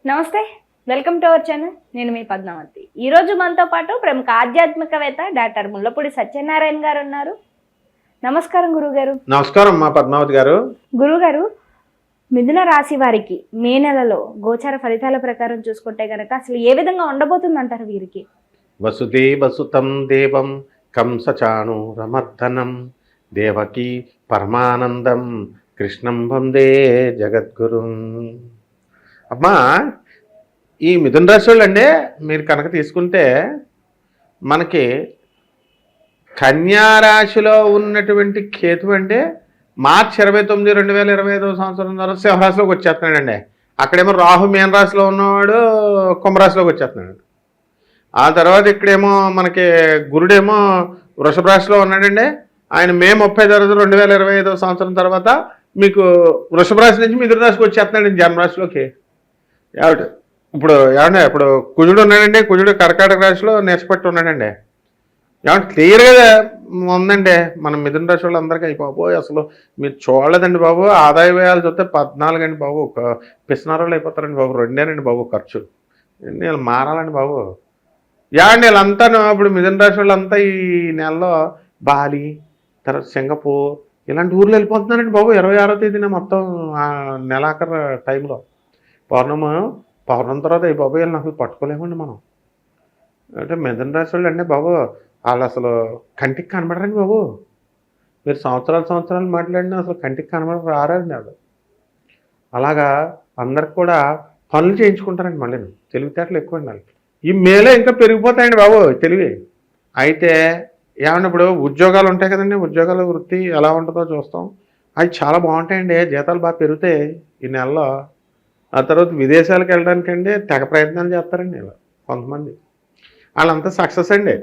నమస్తే, welcome to our channel. నేను మీ పద్మావతి. ఈరోజు మనతో పాటు ప్రముఖ ఆధ్యాత్మికవేత్త డాక్టర్ ముల్లపూడి సత్యనారాయణ గారు ఉన్నారు. నమస్కారం గురుగారు. నమస్కారం మా పద్మావతి గారు. గురుగారు, మిథున రాశి వారికి మే నెలలో గోచార ఫలితాల ప్రకారం చూసుకుంటే గనక అసలు ఏ విధంగా ఉండబోతుంది అంటారు వీరికి? వసుదే వసుతం దేవం కంసచాణు రమర్దనం దేవకీ పరమానందం కృష్ణం వందే జగద్గురుం. అమ్మా, ఈ మిథున రాశి వాళ్ళు అండి, మీరు కనుక తీసుకుంటే మనకి కన్యారాశిలో ఉన్నటువంటి కేతు అంటే మార్చి 29, 2025 సంవత్సరం ద్వారా సింహరాశిలోకి వచ్చేస్తున్నాడండి. అక్కడేమో రాహు మీన రాశిలో ఉన్నవాడు కుంభరాశిలోకి వచ్చేస్తున్నాడు. ఆ తర్వాత ఇక్కడేమో మనకి గురుడేమో వృషభ రాశిలో ఉన్నాడండి. ఆయన మే 30, 2025 సంవత్సరం తర్వాత మీకు వృషభ రాశి నుంచి మిథున రాశికి వచ్చేస్తున్నాడండి, జన్మరాశిలోకి. ఇప్పుడు కుజుడు ఉన్నాడండి. కుజుడు కర్కాటక రాశిలో నేర్చపట్టి ఉన్నాడండి. ఏమంటే క్లియర్గా ఉందండి మన మిథున రాశి వాళ్ళందరికీ. అయిపోయి అసలు మీరు చూడలేదండి బాబు, ఆదాయ వ్యయాలు చూస్తే 14 అండి బాబు. పిసినారోళ్ళు అయిపోతారండి బాబు. 2 బాబు ఖర్చు. వీళ్ళు మారాలండి బాబు. ఏమండి వీళ్ళంతా ఇప్పుడు మిథున రాశి వాళ్ళంతా ఈ నెలలో బాలి, తర్వాత సింగపూర్ ఇలాంటి ఊర్లు వెళ్ళిపోతున్నారండి బాబు. 26వ తేదీన మొత్తం నెలాఖరు టైంలో పౌర్ణం తర్వాత ఈ బాబు వీళ్ళని అసలు పట్టుకోలేమండి మనం. అంటే మిథున రాశి వాళ్ళు అండి బాబు, వాళ్ళు అసలు కంటికి కనబడరండి బాబు. మీరు సంవత్సరాలు మాట్లాడినా అసలు కంటికి రారండి వాళ్ళు. అలాగా అందరికి కూడా పనులు చేయించుకుంటారండి. మళ్ళీ తెలివితేటలు ఎక్కువ అండి వాళ్ళకి. ఈ మేలో ఇంకా పెరిగిపోతాయండి బాబు తెలివి. అయితే ఏమన్నా ఇప్పుడు ఉద్యోగాలు ఉంటాయి కదండి, ఉద్యోగాల వృత్తి ఎలా ఉంటుందో చూస్తాం. అవి చాలా బాగుంటాయండి, జీతాలు బాగా పెరుగుతాయి ఈ నెలలో. ఆ తర్వాత విదేశాలకు వెళ్ళడానికండి తెగ ప్రయత్నాలు చేస్తారండి ఇలా కొంతమంది. వాళ్ళంతా సక్సెస్ అండి.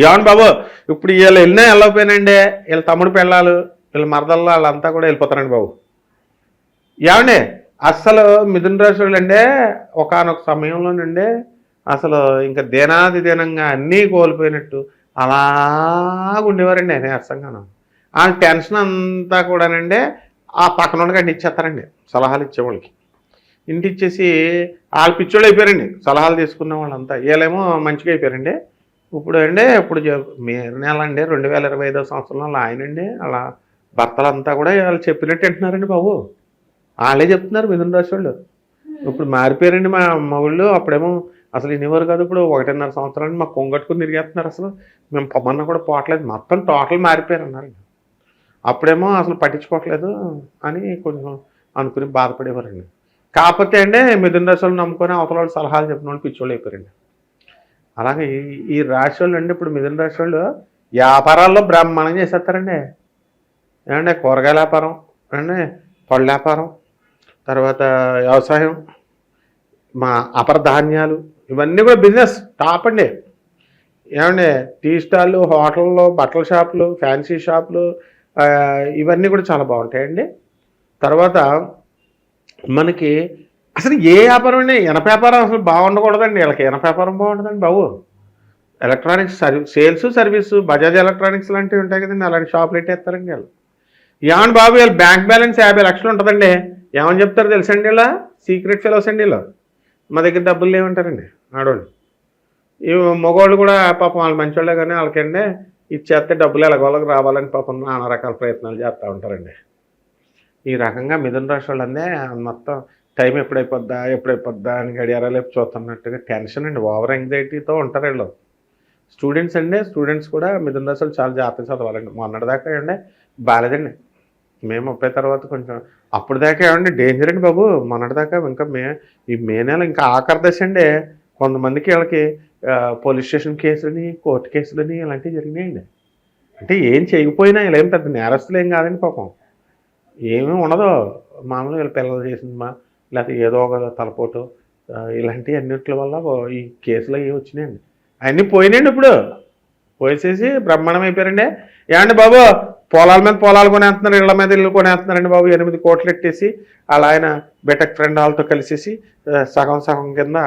ఏమన్నా బాబు ఇప్పుడు వీళ్ళు వెళ్ళినా వెళ్ళకపోయినండి, వీళ్ళ తమ్ముడు పెళ్ళాలు, వీళ్ళ మరదల్లో వాళ్ళంతా కూడా వెళ్ళిపోతారండి బాబు. ఏమండి అస్సలు మిథున రాశి వాళ్ళు అండి ఒకానొక సమయంలోనండి అసలు ఇంకా దీనంగా అన్నీ కోల్పోయినట్టు అలాగుండేవారండి. నీరసంగాను ఆ టెన్షన్ అంతా కూడానండి ఆ పక్కన ఉండగా ఇచ్చేస్తారండి. సలహాలు ఇచ్చేవాళ్ళకి ఇంటి ఇచ్చేసి వాళ్ళు పిచ్చోళ్ళు అయిపోయారండి. సలహాలు తీసుకున్న వాళ్ళంతా వీళ్ళేమో మంచిగా అయిపోయారండి. ఇప్పుడు మే నెల అండి 2025 సంవత్సరంలో ఆయనండి అలా భర్తలంతా కూడా వాళ్ళు చెప్పినట్టు వింటున్నారండి బాబు. వాళ్ళే చెప్తున్నారు మిథున రాశి వాళ్ళు. ఇప్పుడు మారిపోయారండి మా వాళ్ళు. అప్పుడేమో అసలు ఇన్నివారు కాదు, ఇప్పుడు 1.5 సంవత్సరాలు మాకు కొంగట్టుకుని తిరిగేస్తున్నారు. అసలు మేము పొమ్మన్నా కూడా పోవట్లేదు, మొత్తం టోటల్ మారిపోయారు అన్నారు. అప్పుడేమో అసలు పట్టించుకోవట్లేదు అని కొంచెం అనుకుని బాధపడేవారండి. కాకపోతే అండి మిథున రాశి వాళ్ళు నమ్ముకొని అవతల వాళ్ళు సలహాలు చెప్పిన వాళ్ళు పిచ్చోళ్ళు అయిపోయారండి. అలాగే ఈ రాశి వాళ్ళు అండి ఇప్పుడు మిథున రాశి వాళ్ళు వ్యాపారాల్లో బ్రహ్మాండం చేసేస్తారండి. ఏమంటే కూరగాయల వ్యాపారం అండి, పళ్ళ వ్యాపారం, తర్వాత వ్యవసాయం, మా అపర ధాన్యాలు, ఇవన్నీ కూడా బిజినెస్ టాప్ అండి. ఏమంటే టీ స్టాళ్ళు, హోటళ్ళు, బట్టల షాపులు, ఫ్యాన్సీ షాపులు, ఇవన్నీ కూడా చాలా బాగుంటాయండి. తర్వాత మనకి అసలు ఏ వ్యాపారం అండి, ఎనప వ్యాపారం అసలు బాగుండకూడదండి. వీళ్ళకి ఎనప వ్యాపారం బాగుంటుందండి బాబు. Electronics sales service, Bajaj electronics లాంటివి ఉంటాయి కదండి, అలాంటి షాపులు పెట్టేస్తారండి వీళ్ళు. ఏమని బాబు వీళ్ళు బ్యాంక్ బ్యాలెన్స్ 50 లక్షలు ఉంటుందండి. ఏమని చెప్తారు తెలుసండి ఇలా? సీక్రెట్ ఫెలోస్ అండి వీళ్ళు. మా దగ్గర డబ్బులు లేవంటారండి ఆడవాళ్ళు. ఈ మగవాళ్ళు కూడా పాపం వాళ్ళు మంచివాళ్ళే కానీ వాళ్ళకండి ఇచ్చేస్తే డబ్బులు ఎలాగోళ్ళకి రావాలని పాపం నానా రకాల ప్రయత్నాలు చేస్తూ ఉంటారండి. ఈ రకంగా మిథున రాశి వాళ్ళందే మొత్తం టైం ఎప్పుడైపోద్దా అని గడియారాలు చూస్తున్నట్టుగా టెన్షన్ అండి, ఓవర్ యాంగ్జైటీతో ఉంటారు వీళ్ళు. స్టూడెంట్స్ కూడా మిథున రాశి వాళ్ళు చాలా జాగ్రత్తగా చదవాలండి. మొన్నటిదాకా అండి బాలేదండి, మే 30 తర్వాత కొంచెం అప్పుడు దాకా ఏమండి డేంజర్ అండి బాబు. మొన్నటిదాకా ఇంకా ఈ మే నెల ఇంకా ఆఖరి దశ అండి. కొంతమందికి వీళ్ళకి పోలీస్ స్టేషన్ కేసులని, కోర్టు కేసులని ఇలాంటివి జరిగినాయండి. అంటే ఏం చేయకపోయినా ఇలా ఏం పెద్ద నేరస్తులు ఏం కాదండి పాపం. ఏమీ ఉండదు, మామూలుగా వీళ్ళ పిల్లలు చేసిందమ్మా, లేకపోతే ఏదో ఒక తలపోటు, ఇలాంటి అన్నింటి వల్ల ఈ కేసులు అవి వచ్చినాయండి. అవన్నీ పోయినాయండి. ఇప్పుడు పోసేసి బ్రహ్మాండం అయిపోయారండి. ఏమండి బాబు పొలాల మీద పొలాలు కొనేస్తున్నారు, ఇళ్ల మీద ఇల్లు కొనేస్తున్నారండి బాబు. 8 కోట్లు ఎట్టేసి వాళ్ళ ఆయన బెటక్ ఫ్రెండ్ వాళ్ళతో కలిసేసి సగం కింద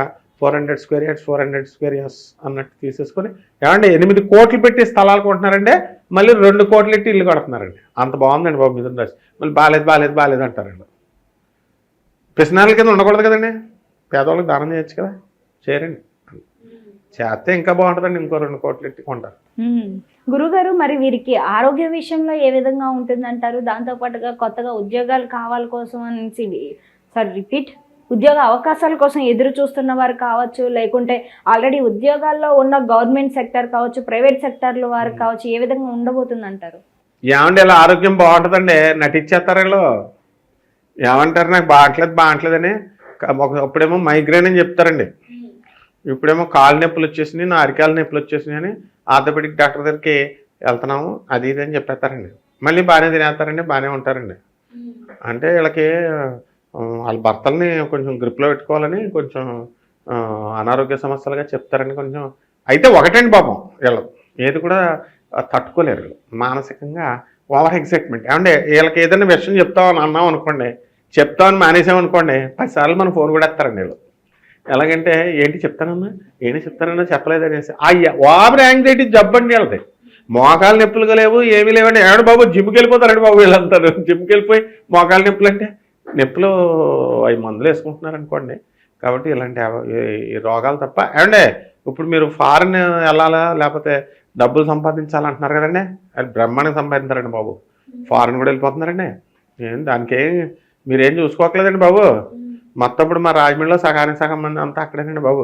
400 స్క్వేర్ యార్డ్స్ 400 స్క్వేర్ యార్డ్స్ అన్నట్టు తీసేసుకొని ఏమండి 8 కోట్లు పెట్టి స్థలాలు కొంటున్నారండి. మళ్ళీ 2 కోట్లు ఎట్టి ఇల్లు కడుతున్నారండి. అంత బాగుందండి బాబు మిథున రాశి. మళ్ళీ బాలేదు అంటారండి. పిసినారుల కింద ఉండకూడదు కదండి. పేదవాళ్ళకి దానం చేయొచ్చు కదా, చేయరండి. చేస్తే ఇంకా బాగుంటుందండి, ఇంకో 2 కోట్లు ఎట్టి కొంటారు. గురుగారు, మరి వీరికి ఆరోగ్య విషయంలో ఏ విధంగా ఉంటుందంటారు? దాంతోపాటుగా కొత్తగా ఉద్యోగాలు కావాలి కోసం అనేసి రిపీట్ ఉద్యోగ అవకాశాల కోసం ఎదురు చూస్తున్న వారు కావచ్చు, లేకుంటే ఆల్రెడీ ఉద్యోగాల్లో ఉన్న గవర్నమెంట్ సెక్టర్ కావచ్చు, ప్రైవేట్ సెక్టర్ల వారు కావచ్చు, ఏ విధంగా ఉండబోతుంది అంటారు? ఏమండి ఇలా ఆరోగ్యం బాగుంటుందండి, నటించేస్తారు వీళ్ళు. ఏమంటారు నాకు బాగట్లేదని. అప్పుడేమో మైగ్రేన్ అని చెప్తారండి, ఇప్పుడేమో కాలు నొప్పులు వచ్చేసినాయి, నా అరికాల నొప్పులు వచ్చేసినాయి అని ఆర్థోపెడిక్ డాక్టర్ దగ్గరికి వెళ్తున్నాము అది ఇది అని చెప్పేస్తారండి. మళ్ళీ బాగానే తినేస్తారండి, బాగానే ఉంటారండి. అంటే వీళ్ళకి వాళ్ళ భర్తల్ని కొంచెం గ్రిప్లో పెట్టుకోవాలని కొంచెం అనారోగ్య సమస్యలుగా చెప్తారండి కొంచెం. అయితే ఒకటండి పాపం, వీళ్ళు ఏది కూడా తట్టుకోలేరు మానసికంగా. Over excitement. ఏమంటే వీళ్ళకి ఏదైనా విషయం చెప్తామని అన్నాం అనుకోండి, చెప్తామని మానేసామనుకోండి 10 సార్లు మనం ఫోన్ కూడా ఎత్తారండి వీళ్ళు. ఎలాగంటే ఏంటి చెప్తానన్నా చెప్పలేదు అనేసి ఓవర్ యాంగ్జైటీ జబ్బండి వీళ్ళది. మోకాలు నొప్పులుగా లేవు, ఏమీ లేవండి. ఏడు బాబు జిమ్కి వెళ్ళిపోతారండి బాబు వీళ్ళంతా. జిమ్కి వెళ్ళిపోయి మోకాలు నొప్పులు అంటే నొప్పులు 5 మందులు వేసుకుంటున్నారు అనుకోండి. కాబట్టి ఇలాంటి ఈ రోగాలు తప్ప. ఏమంటే ఇప్పుడు మీరు ఫారెన్ వెళ్ళాలా లేకపోతే డబ్బులు సంపాదించాలంటున్నారు కదండి, అది బ్రహ్మాండంగా సంపాదించారండి బాబు. ఫారెన్ కూడా వెళ్ళిపోతున్నారండి. దానికేం మీరేం చూసుకోవట్లేదండి బాబు. మొత్తం ఇప్పుడు మా రాజమండ్రిలో సగానికి సగం మంది అంతా అక్కడేనండి బాబు.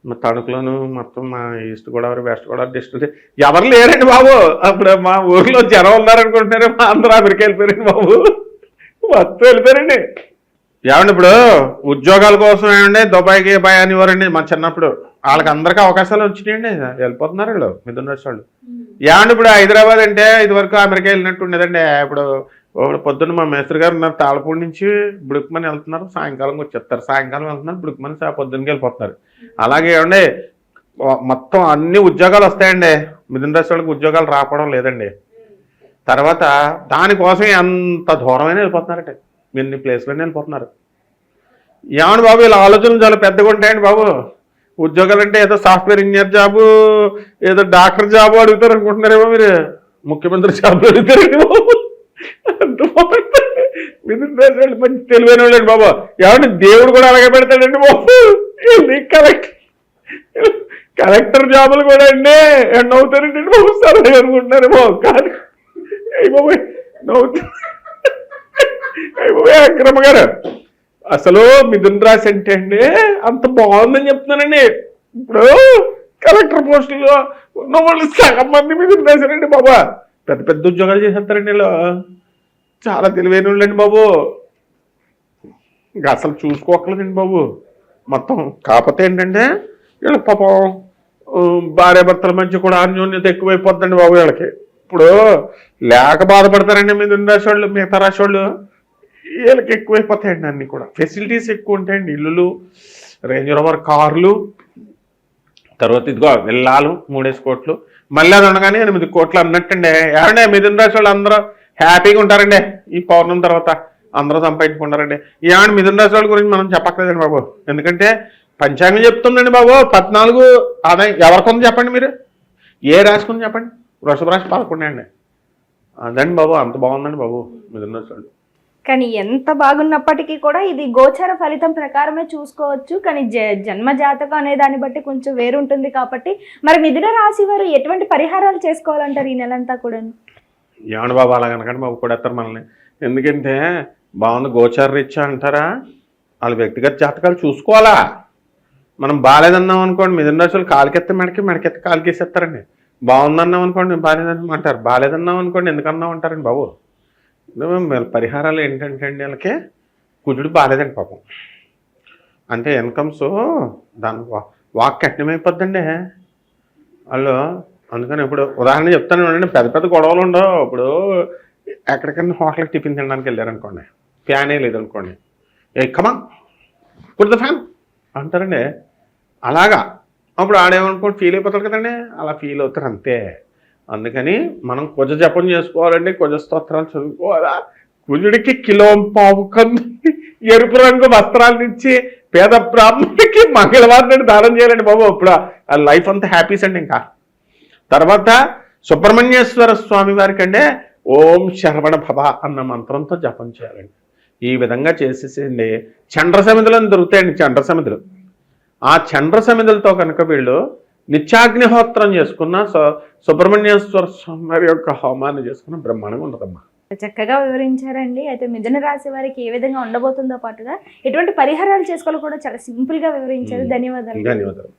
మా తణుకులోను మొత్తం మా east Godavari, west Godavari district ఎవరు లేరండి బాబు. అప్పుడు మా ఊర్లో జనం ఉన్నారనుకుంటున్నారు, మా అందరూ అమెరికా వెళ్ళిపోయారండి బాబు. మొత్తం వెళ్ళిపోయారండి. ఏమండి ఇప్పుడు ఉద్యోగాల కోసం ఏమండి దుబాయ్కి అనేవారండి మన చిన్నప్పుడు. వాళ్ళకి అందరికీ అవకాశాలు వచ్చినాయండి, వెళ్ళిపోతున్నారు వీళ్ళు మిథున రాశి వాళ్ళు. ఏమండి ఇప్పుడు హైదరాబాద్ అంటే ఇదివరకు అమెరికా వెళ్ళినట్టు ఉండేదండి. ఇప్పుడు పొద్దున్న మా మేస్త్రి గారు ఉన్నారు, తాళపూడి నుంచి బుడుకుమని వెళ్తున్నారు, సాయంకాలం వచ్చేస్తారు. సాయంకాలం వెళ్తున్నారు, బుడుకుమని పొద్దున్నకి వెళ్ళిపోతున్నారు. అలాగే ఏమండి మొత్తం అన్ని ఉద్యోగాలు వస్తాయండి, మిథున రాశి వాళ్ళకి ఉద్యోగాలు రాకపోవడం లేదండి. తర్వాత దానికోసం ఎంత దూరమైనా వెళ్ళిపోతున్నారంటే, ఎన్ని ప్లేస్లోనే వెళ్ళిపోతున్నారు. ఏమండి బాబు వీళ్ళ ఆలోచనలు చాలా పెద్దగా ఉంటాయండి బాబు. ఉద్యోగాలు అంటే ఏదో సాఫ్ట్వేర్ ఇంజనీర్ జాబు, ఏదో డాక్టర్ జాబు అడుగుతారు అనుకుంటున్నారేమో మీరు. ముఖ్యమంత్రి జాబు అడుగుతారండి బాబు. మిథున రాశి వాళ్ళు మంచి తెలివైన వాళ్ళండి బాబు. ఏమంటే దేవుడు కూడా అలాగే పెడతాడండి బాబు. కలెక్టర్ జాబులు కూడా అండి నవ్వుతారండి బాబు, సరదాగా అనుకుంటున్నారు బాబు. కానీ అయిపోయి నవ్వుతాయి అక్రమ గారు. అసలు మిథున రాశి అంటే అండి అంత బాగుందని చెప్తున్నానండి. ఇప్పుడు కలెక్టర్ పోస్టులో ఉన్న వాళ్ళు సగం మంది మిథున రాశి అండి బాబా. పెద్ద పెద్ద ఉద్యోగాలు చేసేస్తారండి వీళ్ళు. చాలా తెలివైన వాళ్ళండి బాబు. ఇంకా అసలు చూసుకోకలేదండి బాబు మొత్తం. కాకపోతే ఏంటంటే వీళ్ళకి పాపం భార్యాభర్తల మధ్య కూడా అన్యోన్యత ఎక్కువైపోద్దండి బాబు వీళ్ళకి. ఇప్పుడు లేక బాధపడతారండి మిథున రాశి వాళ్ళు. మిగతా రాశి వాళ్ళు వీళ్ళకి ఎక్కువైపోతాయండి. అన్నీ కూడా ఫెసిలిటీస్ ఎక్కువ ఉంటాయండి. ఇల్లులు, రేంజ్ రోవర్ కార్లు, తర్వాత ఇదిగో విల్లాలు 3 కోట్లు, మళ్ళీ అది ఉండగానే 8 కోట్లు అన్నట్టండి. ఏమంటే మిథున రాశి వాళ్ళు అందరూ హ్యాపీగా ఉంటారండి. ఈ పౌర్ణమి తర్వాత అందరూ సంపాదించుకుంటారండి. ఏమంటే మిథున రాశి వాళ్ళ గురించి మనం చెప్పక్కలేదండి బాబు. ఎందుకంటే పంచాంగం చెప్తుందండి బాబు 14 ఆదాయం ఎవరికొంది చెప్పండి మీరు, ఏ రాశికుంది చెప్పండి. వృషభ రాశి 11 అండి. అదండి బాబు, అంత బాగుందండి బాబు మిథున రాశి వాళ్ళు. కానీ ఎంత బాగున్నప్పటికీ కూడా ఇది గోచర ఫలితం ప్రకారమే చూసుకోవచ్చు. కానీ జన్మ జాతకం అనే దాన్ని బట్టి కొంచెం వేరుంటుంది. కాబట్టి మరి మిథున రాశి వారు ఎటువంటి పరిహారాలు చేసుకోవాలంటారు ఈ నెలంతా కూడా? ఏమండి బాబు అలా కనుకండి బాబు కూడా ఎత్తారు మనల్ని. ఎందుకంటే బాగుంది గోచార రీత్యా అంటారా, వాళ్ళ వ్యక్తిగత జాతకాలు చూసుకోవాలా. మనం బాగాలేదన్నాం అనుకోండి మిథున రాశులు కాలికెత్తే మెడకెత్తే కాలికేసేస్తారండి. బాగుందన్నాం అనుకోండి బాగాలేదన్నా అంటారు, బాగాలేదన్నాం అనుకోండి ఎందుకన్నాం అంటారండి బాబు. పరిహారాలు ఏంటంటే అండి వీళ్ళకి కుజుడు బాగాలేదండి పాపం. అంటే ఇన్కమ్స్ దాని వాక్ కఠినమైపోద్దండి వాళ్ళు. అందుకని ఇప్పుడు ఉదాహరణ చెప్తాను చూడండి, పెద్ద పెద్ద గొడవలు ఉండవు. ఇప్పుడు ఎక్కడికైనా హోటల్కి టిఫిన్ తినడానికి వెళ్ళారనుకోండి, ఫ్యానే లేదనుకోండి, ఏ కమా పుట్ ద ఫ్యాన్ అంటారండి. అలాగా అప్పుడు ఆడేమనుకోండి ఫీల్ అయిపోతారు కదండి, అలా ఫీల్ అవుతారు అంతే. అందుకని మనం కుజ జపం చేసుకోవాలండి, కుజ స్తోత్రాలు చదువుకోవాలా. కుజుడికి కిలోంపావు కంది ఎరుపు రంగు వస్త్రాలు ఇచ్చి పేద బ్రాహ్మణుడికి మంగళవారం నాడు దానం చేయాలండి బాబు. ఇప్పుడు ఆ లైఫ్ అంతా హ్యాపీస్ అండి. ఇంకా తర్వాత సుబ్రహ్మణ్యేశ్వర స్వామి వారికి అంటే ఓం శరవణ భవ అన్న మంత్రంతో జపం చేయాలండి. ఈ విధంగా చేసేసండి. చండ్ర సమిధులు అని దొరుకుతాయండి, చండ్ర సమిధులు. ఆ చండ్ర సమిధులతో కనుక వీళ్ళు నిత్యాగ్నిహోత్రం చేసుకున్న సుబ్రహ్మణ్యేశ్వర స్వామి యొక్క హోమాన్ని చేసుకున్న బ్రహ్మాండంగా ఉంటుందమ్మా. చక్కగా వివరించారండి. అయితే మిథున రాశి వారికి ఏ విధంగా ఉండబోతుందో పాటుగా ఎటువంటి పరిహారాలు చేసుకోవాలో కూడా చాలా సింపుల్ గా వివరించారు. ధన్యవాదాలు. ధన్యవాదాలు.